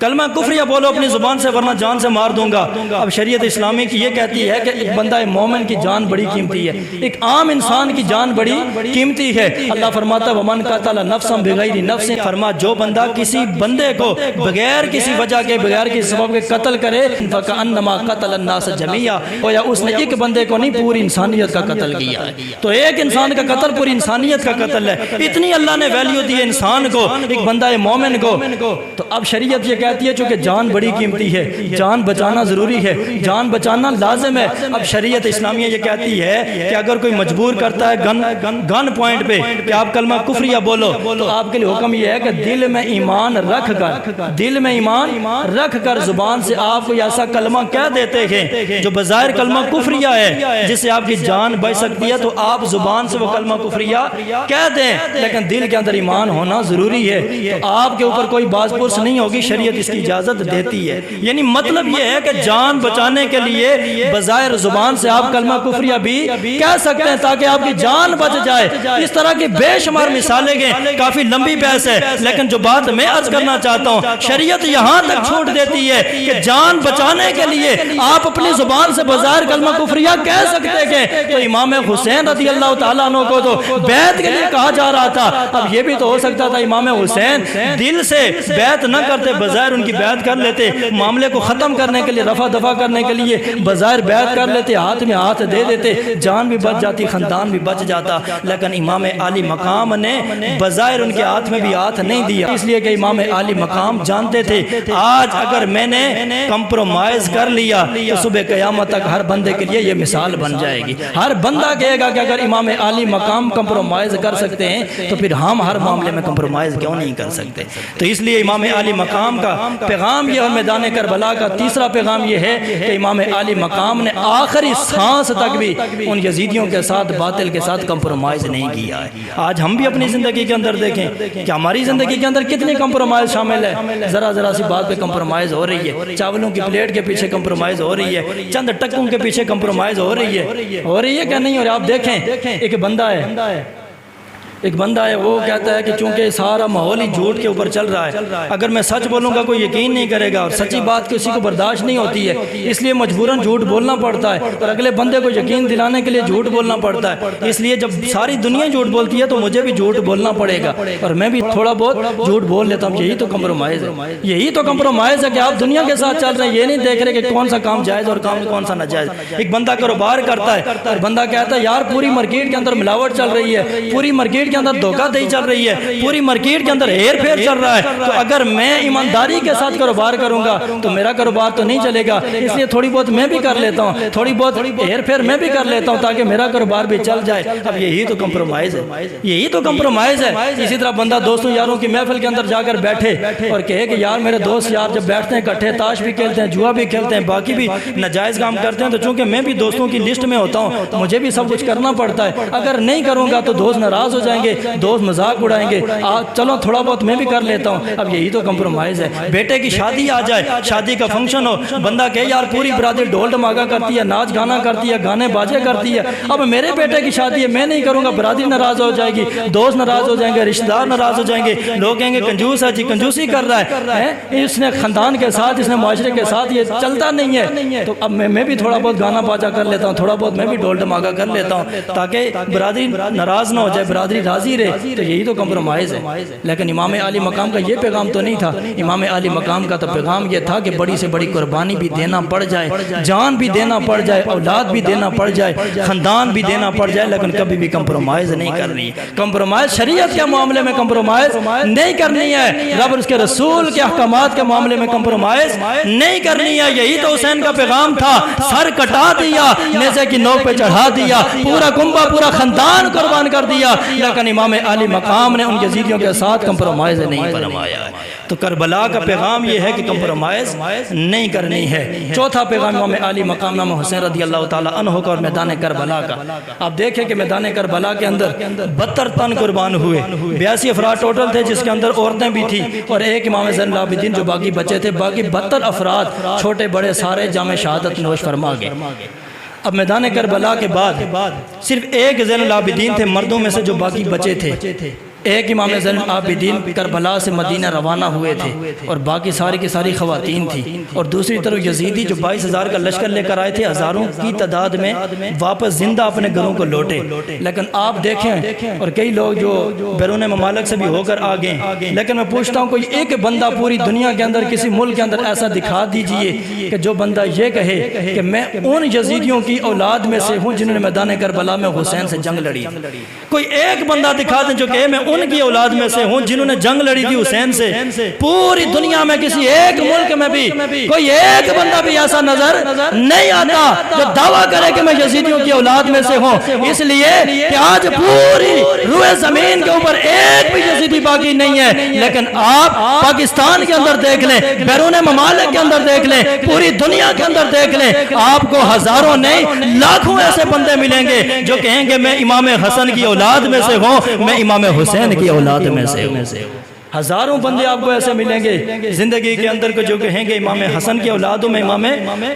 Speaker 1: کلمہ کفریہ بولو اپنی زبان سے ورنہ جان سے مار دوں گا۔ اب شریعت اسلامی کی یہ کہتی ہے کہ ایک بندہ مومن کی جان بڑی قیمتی ہے، ایک عام انسان کی جان بڑی قیمتی ہے۔ اللہ فرماتا ہے وَمَنْ قَتَلَ نَفْسًا بِغَيْرِ نَفْسٍ، فرما جو بندہ کسی بندے کو بغیر کسی وجہ کے بغیر کسی سبب کے قتل کرے فَكَأَنَّمَا قَتَلَ النَّاسَ جَمِيعًا، گویا اس نے ایک بندے کو نہیں پوری انسانیت کا قتل کیا ہے۔ تو ایک انسان کا قتل پوری انسانیت کا قتل ہے، اتنی اللہ نے ویلیو دی ہے انسان کو، ایک بندہ مومن کو۔ تو اب شریعت یہ کہتی ہے چونکہ جان بڑی قیمتی ہے، جان بچانا ضروری ہے، جان بچانا لازم ہے۔ اب شریعت اسلامیہ یہ کہتی ہے کہ اگر کوئی مجبور کرتا ہے گن پوائنٹ پہ کہ آپ کلمہ کفریہ بولو، تو آپ کے لیے حکم یہ ہے کہ دل میں ایمان رکھ کر زبان سے آپ کو ایسا کلمہ کہہ دیتے ہیں جو بظاہر کلمہ کفریہ ہے جس سے آپ کی جان بچ سکتی ہے، تو آپ زبان سے وہ کلمہ کفریہ کہہ دیں، لیکن دل کے اندر ایمان ہونا ضروری ہے۔ تو آپ کے اوپر کوئی باز پرس نہیں ہوگی، شریعت اس کی اجازت دیتی ہے۔ یعنی مطلب یہ ہے کہ جان بچانے کے لیے بظاہر زبان سے آپ کلمہ کفریہ بھی کہہ سکتے ہیں تاکہ آپ کی جان بچ جائے۔ اس طرح کی بے شمار مثالیں گئے، کافی لمبی بحث ہے، لیکن جو بات میں عرض کرنا چاہتا ہوں، شریعت یہاں تک چھوٹ دیتی ہے کہ جان بچانے کے لیے آپ اپنی زبان سے بظاہر کلمہ کفریہ کہہ سکتے ہیں۔ تو امام حسین رضی اللہ تعالیٰ عنہ کو تو بیعت کے لیے کہا جا رہا تھا، اب یہ بھی تو ہو سکتا تھا امام حسین دل سے بیعت نہ کرتے، بظاہر ان کی بیعت کر لیتے، معاملے کو ختم کرنے کے لیے، رفع دفع کرنے کے لیے بظاہر بیعت کر لیتے، ہاتھ میں ہاتھ دے دیتے، جان بھی بچ جاتی، خاندان بھی بچ جاتا۔ لیکن امام عالی مقام نے بظاہر ان کے ہاتھ میں بھی ہاتھ نہیں دیا، اس لیے کہ امام عالی مقام جانتے تھے آج اگر میں نے کمپرومائز کر لیا تو صبح قیامت تک ہر بندے کے لیے یہ مثال بن جائے گی۔ ہر بندہ کہے گا کہ اگر امام عالی مقام کمپرومائز کر سکتے ہیں تو پھر ہم ہر معاملے میں کمپرومائز کیوں نہیں کر سکتے؟ تو اس لیے امام عالی مقام کا پیغام یہ، اور میدان کربلا کا تیسرا پیغام یہ ہے کہ امام عالی مقام نے آخری سانس تک بھی ان یزیدیوں کے ساتھ، باطل کے ساتھ کمپرومائز نہیں کیا ہے۔ آج ہم بھی اپنی زندگی کے اندر دیکھیں کہ ہماری زندگی کے اندر کتنی کمپرومائز شامل ہے، ذرا سی بات پہ کمپرومائز ہو رہی ہے، چاولوں کی پلیٹ کے پیچھے کمپرومائز ہو رہی ہے، چند ٹکوں کے پیچھے کمپرومائز ہو رہی ہے کہ نہیں؟ اور آپ دیکھیں ایک بندہ ہے وہ کہتا ہے کہ چونکہ سارا ماحول ہی جھوٹ کے اوپر چل رہا ہے، اگر میں سچ بولوں گا کوئی یقین نہیں کرے گا، اور سچی بات کسی کو برداشت نہیں ہوتی ہے، اس لیے مجبوراً جھوٹ بولنا پڑتا ہے، اور اگلے بندے کو یقین دلانے کے لیے جھوٹ بولنا پڑتا ہے۔ اس لیے جب ساری دنیا جھوٹ بولتی ہے تو مجھے بھی جھوٹ بولنا پڑے گا، اور میں بھی تھوڑا بہت جھوٹ بول لیتا ہوں۔ یہی تو کمپرومائز ہے کہ آپ دنیا کے ساتھ چل رہے ہیں، یہ نہیں دیکھ رہے کہ کون سا کام جائز اور کون سا ناجائز۔ ایک بندہ کاروبار کرتا ہے اور بندہ کہتا ہے یار پوری مارکیٹ کے اندر ملاوٹ چل رہی ہے، پوری مارکیٹ کے اندر دھوکہ دہی چل رہی ہے، پوری مارکیٹ کے اندر ہیر پھیر چل رہا ہے، تو اگر میں ایمانداری کے ساتھ کاروبار کروں گا تو میرا کاروبار تو نہیں چلے گا، اس لیے تھوڑی بہت میں بھی کر لیتا ہوں، تھوڑی بہت ہیر پھیر میں بھی کر لیتا ہوں تاکہ میرا کاروبار بھی چل جائے۔ اب یہی تو کمپرومائز ہے۔ اسی طرح بندہ دوستوں یاروں کی محفل کے اندر جا کر بیٹھے اور کہے کہ یار میرے دوست یار جب بیٹھتے ہیں اکٹھے تاش بھی کھیلتے ہیں، جوا بھی کھیلتے ہیں، باقی بھی ناجائز کام کرتے ہیں، تو چونکہ میں بھی دوستوں کی لسٹ میں ہوتا ہوں تو مجھے بھی سب کچھ کرنا پڑتا ہے، اگر نہیں کروں گا تو دوست ناراض ہو جائیں گے، دوست مذاق اڑائیں گے، چلو تھوڑا بہت میں بھی کر لیتا ہوں۔ اب یہی تو کمپرومائز ہے۔ بیٹے کی شادی آ جائے، شادی کا فنکشن ہو، بندہ کہے یار پوری برادری ڈھول ڈھماکہ کرتی ہے، ناچ گانا کرتی ہے، گانے باجے کرتی ہے، اب میرے بیٹے کی شادی ہے میں نہیں کروں گا، برادری ناراض ہو جائے گی، دوست ناراض ہو جائیں گے، رشتہ دار ناراض ہو جائیں گے، لوگ کہیں گے کنجوس ہے جی، کنجوسی کر رہا ہے، اس نے خاندان کے ساتھ، اس نے معاشرے کے ساتھ یہ چلتا نہیں ہے۔ تو اب میں بھی تھوڑا بہت گانا باجا کر لیتا ہوں، تھوڑا بہت میں بھی ڈھول ڈھماکہ کر لیتا ہوں تاکہ برادری ناراض نہ ہو جائے، برادری راضی رہے۔ تو یہی تو کمپرومائز ہے۔ لیکن امام عالی مقام کا یہ پیغام تو نہیں تھا۔ امام عالی مقام کا تو پیغام یہ تھا کہ بڑی سے بڑی قربانی بھی دینا پڑ جائے، جان بھی دینا پڑ جائے، اولاد بھی دینا پڑ جائے، خاندان بھی دینا پڑ جائے، لیکن کبھی بھی کمپرومائز نہیں کرنی۔ کمپرومائز شریعت کے معاملے میں کمپرومائز نہیں کرنی ہے، رب اور اس کے رسول کے احکامات کے معاملے میں کمپرومائز نہیں کرنی ہے۔ یہی تو حسین کا پیغام تھا، سر کٹا دیا، نیزے کی نوک پہ چڑھا دیا، پورا کنبہ پورا خاندان قربان کر دیا، لیکن امام عالی مقام نے ان یزیدیوں کے ساتھ کمپرومائز نہیں فرمایا۔ تو کربلا کا پیغام یہ ہے کہ کمپرومائز نہیں کرنی ہے۔ چوتھا پیغام امام عالی مقام امام حسین رضی اللہ تعالیٰ عنہ کا اور میدان کربلا کا۔ آپ دیکھیں کہ میدان کربلا کے اندر 72 تن قربان ہوئے، 82 افراد ٹوٹل تھے جس کے اندر عورتیں بھی تھیں اور ایک امام زین العابدین جو باقی بچے تھے، باقی 72 افراد چھوٹے بڑے سارے جام شہادت نوش فرما گئے۔ اب میدان کربلا کے بعد صرف ایک زین العابدین تھے مردوں میں سے جو باقی بچے تھے، ایک امام زین العابدین کربلا سے مدینہ روانہ ہوئے تھے اور باقی ساری کی ساری خواتین تھی، اور دوسری طرف یزیدی جو 22,000 کا لشکر لے کر آئے تھے ہزاروں کی تعداد میں واپس زندہ اپنے گھروں کو لوٹے۔ لیکن آپ دیکھیں اور کئی لوگ جو بیرون ممالک سے بھی ہو کر آ گئے، لیکن میں پوچھتا ہوں کوئی ایک بندہ پوری دنیا کے اندر کسی ملک کے اندر ایسا دکھا دیجئے کہ جو بندہ یہ کہے کہ میں ان یزیدیوں کی اولاد میں سے ہوں جنہوں نے میدان کربلا میں حسین سے جنگ لڑی۔ کوئی ایک بندہ دکھا دیں جو کہے میں ان کی اولاد میں سے ہوں جنہوں نے جنگ لڑی تھی حسین سے۔ پوری دنیا میں کسی ایک ملک میں بھی کوئی ایک بندہ بھی ایسا نظر نہیں آتا جو دعویٰ کرے کہ میں یزیدیوں کی اولاد میں سے ہوں، اس لیے کہ آج پوری روئے زمین کے اوپر ایک بھی یزیدی باقی نہیں ہے۔ لیکن آپ پاکستان کے اندر دیکھ لیں، بیرون ممالک کے اندر دیکھ لیں، پوری دنیا کے اندر دیکھ لیں، آپ کو ہزاروں نہیں لاکھوں ایسے بندے ملیں گے جو کہیں گے میں امام حسن کی اولاد میں سے ہوں، میں امام حسین کی اولاد میں سے ہوں۔ ہزاروں بندے آپ کو ایسے ملیں گے زندگی کے اندر کو جو کہیں گے امام حسن کی اولاد ہوں، میں امام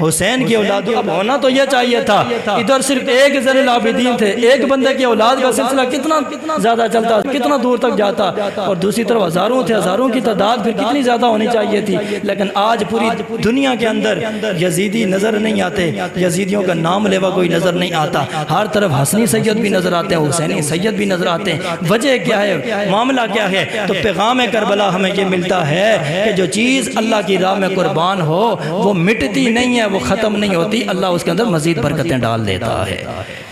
Speaker 1: حسین کی اولاد ہوں۔ اب ہونا تو یہ چاہیے تھا، ادھر صرف ایک زین العابدین تھے، ایک بندے کی اولاد کا سلسلہ کتنا زیادہ چلتا، کتنا دور تک جاتا، اور دوسری طرف ہزاروں تھے، ہزاروں کی تعداد پھر کتنی زیادہ ہونی چاہیے تھی۔ لیکن آج پوری دنیا کے اندر یزیدی نظر نہیں آتے، یزیدیوں کا نام لیوا کوئی نظر نہیں آتا، ہر طرف حسنی سید بھی نظر آتے ہیں، حسینی سید بھی نظر آتے ہیں۔ وجہ کیا ہے، معاملہ کیا ہے؟ تو پیغام کربلا ہمیں یہ ملتا ہے کہ جو چیز اللہ کی راہ میں قربان ہو وہ مٹتی نہیں ہے، وہ ختم نہیں ہوتی، اللہ اس کے اندر مزید برکتیں ڈال دیتا ہے۔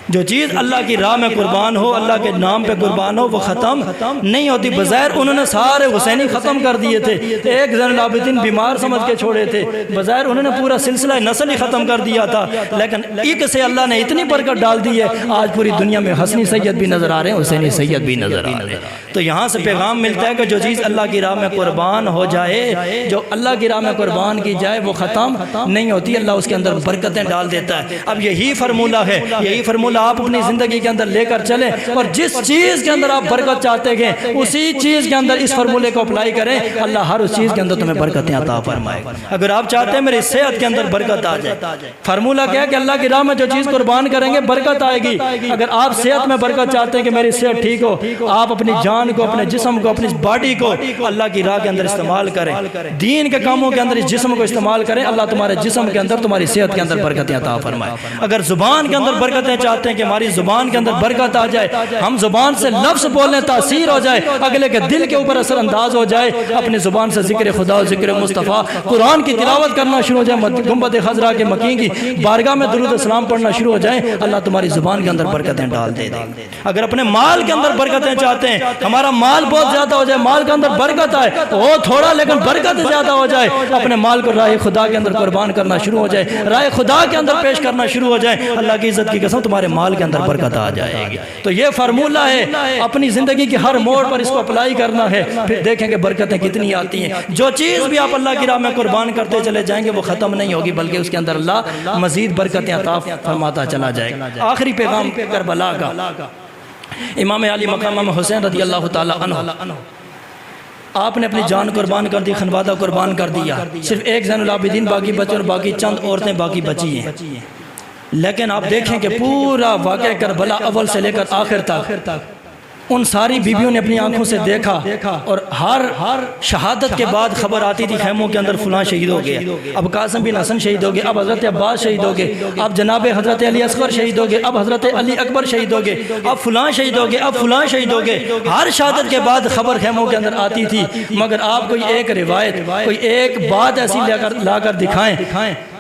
Speaker 1: جو چیز اللہ کی راہ میں قربان ہو، اللہ کے نام پہ قربان ہو، وہ ختم نہیں ہوتی۔ بظاہر انہوں نے سارے حسینی ختم کر دیے تھے، ایک زین العابدین بیمار سمجھ کے چھوڑے تھے، بظاہر انہوں نے پورا سلسلہ نسل ہی ختم کر دیا تھا، لیکن ایک سے اللہ نے اتنی برکت ڈال دی ہے آج پوری دنیا میں حسنی سید بھی نظر آ رہے ہیں، حسینی سید بھی نظر آ رہے ہیں۔ تو یہاں سے پیغام ملتا ہے کہ جو چیز اللہ کی راہ میں قربان ہو جائے، جو اللہ کی راہ میں قربان کی جائے، وہ ختم نہیں ہوتی، اللہ اس کے اندر برکتیں ڈال دیتا ہے۔ اب یہی فرمولہ ہے، یہی فرمولہ آپ اپنی زندگی کے اندر لے کر چلیں، اور جس چیز کے اندر آپ برکت چاہتے ہیں اسی چیز کے اندر اس فرمولے کو اپلائی کریں، اللہ ہر اس چیز کے اندر تمہیں برکتیں عطا فرمائے۔ اگر آپ چاہتے ہیں میری صحت کے اندر برکت آ جائے، فرمولہ کیا ہے کہ اللہ کی راہ میں جو چیز قربان کریں گے برکت آئے گی۔ اگر آپ صحت میں برکت چاہتے ہیں کہ میری صحت ٹھیک ہو، آپ اپنی جان کو، اپنے جسم کو، اپنی باڈی کو اللہ کی راہ کے اندر استعمال کریں، دین کے کاموں کے اندر اس جسم کو استعمال کریں، اللہ تمہارے جسم کے اندر، تمہاری صحت کے اندر برکتیں عطا فرمائے۔ اگر زبان کے اندر برکتیں چاہتے ہیں کہ ہماری زبان کے اندر برکت آ جائے، ہم زبان سے لفظ بولنے تاثیر ہو جائے، اگلے کے دل کے اوپر اثر انداز ہو جائے، اپنی زبان سے ذکر خدا، ذکر مصطفیٰ، قرآن کی تلاوت کرنا شروع ہو جائے، گنبد خضرا کے مکین کی بارگاہ میں درود السلام پڑھنا شروع ہو جائے، اللہ تمہاری زبان کے اندر برکتیں ڈال دے دے۔ اگر اپنے مال کے اندر برکتیں چاہتے ہیں، ہمارا مال بہت زیادہ ہو جائے، مال کے اندر برکت آئے، وہ تھوڑا لیکن برکت زیادہ ہو جائے، اپنے مال کو راہ خدا کے اندر قربان کرنا شروع ہو جائے، راہ خدا کے اندر پیش کرنا شروع ہو جائے، اللہ کی عزت کی قسم تمہارے مال کے اندر برکت آ جائے گی۔ تو یہ فرمولہ ہے، اپنی زندگی کی ہر موڑ پر اس کو اپلائی کرنا ہے، پھر دیکھیں کہ برکتیں کتنی آتی ہیں۔ جو چیز بھی آپ اللہ کی راہ میں قربان کرتے چلے جائیں گے وہ ختم نہیں ہوگی، بلکہ اس کے اندر اللہ مزید برکتیں عطا فرماتا چلا جائے گا۔ آخری پیغام کربلا کا، امام علی مقام امام حسین رضی اللہ تعالی عنہ، آپ نے اپنی جان قربان کر دی، خانوادہ قربان کر دیا، صرف ایک زین العابدین باقی بچے اور باقی چند عورتیں باقی بچی ہیں۔ لیکن آپ دیکھیں کہ پورا واقعہ کربلا اول سے لے کر آخر تک ان ساری بیویوں نے اپنی آنکھوں سے دیکھا، اور ہر شہادت کے بعد خبر آتی تھی خیموں کے اندر فلاں شہید ہو گیا، اب قاسم بن حسن شہید ہو گئے، اب حضرت عباس شہید ہو گئے، اب جناب حضرت علی اصغر شہید ہو گئے، اب حضرت علی اکبر شہید ہو گئے، اب فلاں شہید ہو گئے، اب فلاں شہید ہو گئے۔ ہر شہادت کے بعد خبر خیموں کے اندر آتی تھی، مگر آپ کوئی ایک روایت، کوئی ایک بات ایسی لا کر دکھائیں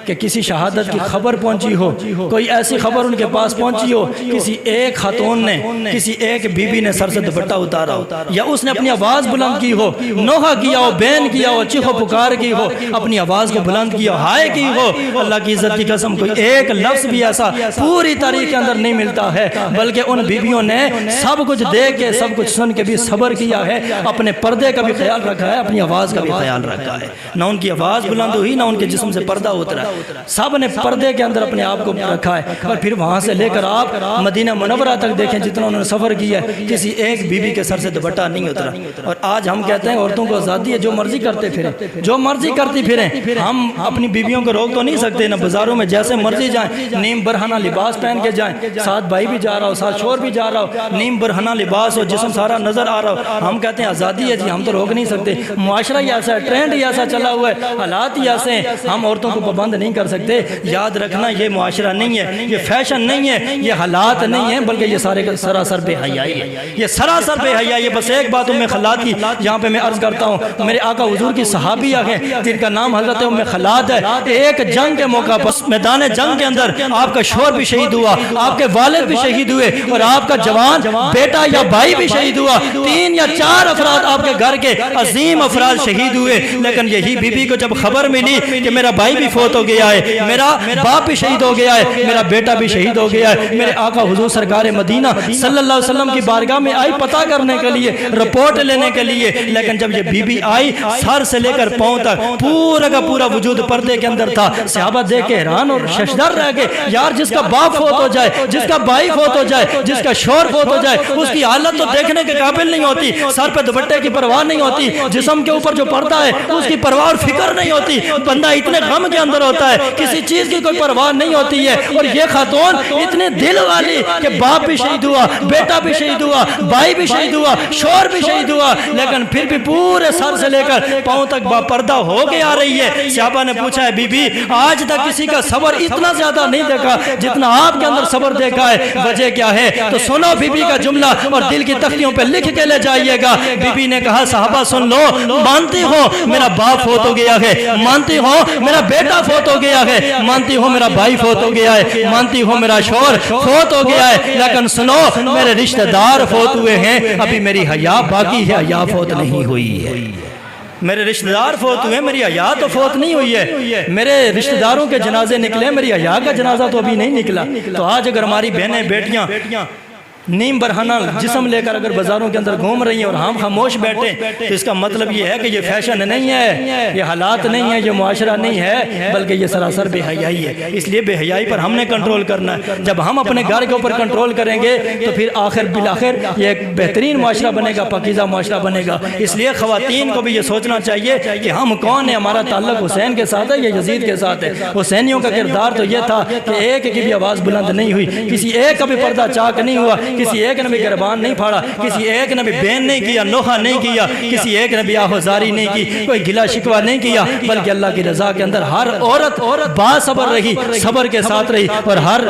Speaker 1: کہ کسی شہادت کی خبر پہنچی ہو، کوئی ایسی خبر ان کے پاس پہنچی ہو، کسی ایک خاتون نے، کسی ایک بی بی نے سر سے دوپٹہ اتارا ہو، یا اس نے اپنی آواز بلند کی ہو، نوحہ کیا ہو، بین کیا ہو، چیخ و پکار کی ہو، اپنی آواز کو بلند کیا ہو، ہائے کی ہو، اللہ کی عزت کی قسم کوئی ایک لفظ بھی ایسا پوری تاریخ کے اندر نہیں ملتا ہے، بلکہ ان بیویوں نے سب کچھ دیکھ کے، سب کچھ سن کے بھی صبر کیا ہے، اپنے پردے کا بھی خیال رکھا ہے، اپنی آواز کا بھی خیال رکھا ہے۔ نہ ان کی آواز بلند ہوئی، نہ ان کے جسم سے پردہ اترا، سب نے پردے کے اندر اپنے آپ کو رکھا ہے، اور پھر وہاں سے لے کر آپ مدینہ منورہ تک دیکھیں جتنا انہوں نے سفر کیا ہے، کسی ایک بیوی کے سر سے دوپٹہ نہیں اترا۔ اور آج ہم کہتے ہیں عورتوں کو آزادی ہے، جو مرضی کرتے پھریں، جو مرضی کرتی پھریں۔ ہم اپنی بیویوں کو روک تو نہیں سکتے، نہ بازاروں میں جیسے مرضی جائیں، نیم برہنہ لباس پہن کے جائیں، ساتھ بھائی بھی جا رہا ہو، ساتھ شور بھی جا رہا ہو، نیم برہنہ لباس ہو، جسم سارا نظر آ رہا ہو، ہم کہتے ہیں آزادی ہے جی، ہم تو روک نہیں سکتے۔ معاشرہ ہی ایسا ہے، ٹرینڈ ہی ایسا چلا ہوا ہے، حالات ہی ایسے ہیں، ہم عورتوں کو پابند نہیں کر سکتے۔ یاد رکھنا یہ معاشرہ نہیں ہے، یہ فیشن نہیں ہے، یہ حالات نہیں ہیں، بلکہ یہ سارے سراسر بے حیائی ہے، یہ سراسر بے حیائی ہے۔ بس ایک بات ام خلاد کی یہاں پہ میں عرض کرتا ہوں، میرے آقا حضور کی صحابیہ ہیں جن کا نام حضرت ام خلاد ہے۔ ایک جنگ کے موقع پر میدان جنگ کے اندر آپ کا شوہر بھی شہید ہوا، آپ کے والد بھی شہید ہوئے، اور آپ کا جوان بیٹا یا بھائی بھی شہید ہوا، 3 یا 4 افراد آپ کے گھر کے عظیم افراد شہید ہوئے۔ لیکن یہی بی بی کو جب خبر ملی کہ میرا بھائی بھی فوت ہو گیا ہے، میرا باپ بھی شہید ہو گیا ہے، میرا بیٹا بھی شہید ہو گیا ہے، میرے آقا حضور سرکار مدینہ صلی اللہ علیہ وسلم کی بارگاہ میں آئی پتہ کرنے کے لیے، رپورٹ لینے کے لیے۔ لیکن جب یہ بی بی آئی، سر سے لے کر پاؤں تک پورا کا پورا وجود پردے کے اندر تھا۔ صحابہ دیکھ کے حیران اور ششدر رہ گئے، یار جس کا باپ فوت ہو جائے، جس کا بھائی فوت ہو جائے، جس کا شوہر فوت ہو جائے، اس کی حالت تو دیکھنے کے قابل نہیں ہوتی، سر پہ دوپٹے کی پرواہ نہیں ہوتی، جسم کے اوپر جو پردہ ہے اس کی پرواہ اور فکر نہیں ہوتی، بندہ اتنے غم کے اندر ہوتا ہے، کسی چیز کی کوئی پرواہ نہیں ہوتی ہے۔ اور یہ خاتون اتنے دل والی کہ باپ بھی شہید ہوا، بیٹا بھی شہید ہوا، بھائی بھی شہید ہوا، شوہر بھی شہید ہوا، لیکن پھر بھی پورے سر سے لے کر پاؤں تک با پردہ ہو کے آ رہی ہے۔ صحابہ نے پوچھا ہے بی بی آج تک کسی کا صبر اتنا زیادہ نہیں دیکھا جتنا آپ کے اندر صبر دیکھا ہے، وجہ کیا ہے؟ تو سنو بی بی کا جملہ اور دل کی تختیوں پہ لکھ کے لے جائیے گا۔ بی بی نے کہا صحابہ سن لو، مانتی ہو میرا باپ فوت ہو گیا ہے، مانتی ہو میرا بیٹا فوت ہو گیا ہے، مانتی ہو میرا بھائی فوت ہو گیا ہے، مانتی ہو میرا شوہر فوت ہو گیا ہے، لیکن سنو میرے رشتہ دار فوت ہوئے ہیں، ابھی میری حیا باقی ہے، حیا فوت نہیں ہوئی ہے۔ میرے رشتہ دار فوت ہوئے، میری حیا تو فوت نہیں ہوئی ہے، میرے رشتہ داروں کے جنازے نکلے، میری حیا کا جنازہ تو ابھی نہیں نکلا۔ تو آج اگر ہماری بہنیں بیٹیاں نیم برہنہ جسم لے کر اگر بازاروں کے اندر گھوم رہی ہیں اور ہم خاموش بیٹھے، تو اس کا مطلب یہ ہے کہ یہ فیشن نہیں ہے، یہ حالات نہیں ہے، یہ معاشرہ نہیں ہے، بلکہ یہ سراسر بے حیائی ہے۔ اس لیے بے حیائی پر ہم نے کنٹرول کرنا ہے۔ جب ہم اپنے گھر کے اوپر کنٹرول کریں گے تو پھر آخر بالآخر یہ ایک بہترین معاشرہ بنے گا، پاکیزہ معاشرہ بنے گا۔ اس لیے خواتین کو بھی یہ سوچنا چاہیے کہ ہم کون ہیں، ہمارا تعلق حسین کے ساتھ ہے یا یزید کے ساتھ ہے۔ حسینیوں کا کردار تو یہ تھا کہ ایک کی بھی آواز بلند نہیں ہوئی، کسی ایک کا بھی پردہ چاک نہیں ہوا، کسی ایک نے بھی گربان نہیں پھاڑا، کسی ایک نے بھی بین نہیں کیا، نوحہ نہیں کیا، کسی ایک نے بھی آہوزاری نہیں کی، کوئی گلہ شکوہ نہیں کیا، بلکہ اللہ کی رضا کے اندر ہر عورت باصبر رہی، صبر کے ساتھ رہی، اور ہر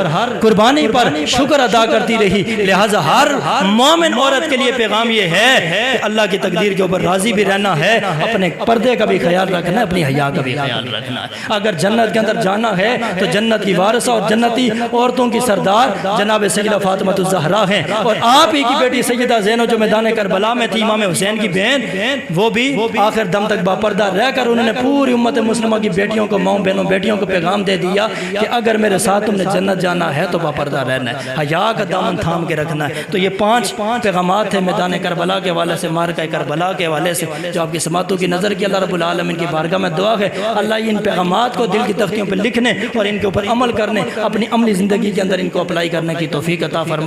Speaker 1: قربانی پر شکر ادا کرتی رہی۔ لہٰذا ہر مومن عورت کے لیے پیغام یہ ہے کہ اللہ کی تقدیر کے اوپر راضی بھی رہنا ہے، اپنے پردے کا بھی خیال رکھنا ہے، اپنی حیا کا بھی خیال رکھنا ہے۔ اگر جنت کے اندر جانا ہے تو جنت کی وارثہ اور جنتی عورتوں کی سردار جناب سیدہ فاطمہ الزہرا ہیں، اور آپ ہی کی بیٹی سیدہ زینب جو میدان کربلا میں تھی، امام حسین کی بہن، وہ بھی آخر دم تک باپردہ رہ کر انہوں نے پوری امت مسلمہ کی بیٹیوں کو، ماؤں بہنوں بیٹیوں کو پیغام دے دیا کہ اگر میرے ساتھ تم نے جنت جانا ہے تو باپردہ رہنا ہے، حیا کا دامن تھام کے رکھنا ہے۔ تو یہ 5 پیغامات تھے میدان کربلا کے حوالے سے، معرکہ کربلا کے حوالے سے، جو آپ کی سماعتوں کی نظر کی۔ اللہ رب العالمین کی بارگاہ میں دعا ہے اللہ ان پیغامات کو دل کی تختیوں پہ لکھنے اور ان کے اوپر عمل کرنے، اپنی عملی زندگی کے اندر ان کو اپلائی کرنے کی توفیق عطا فرمائے۔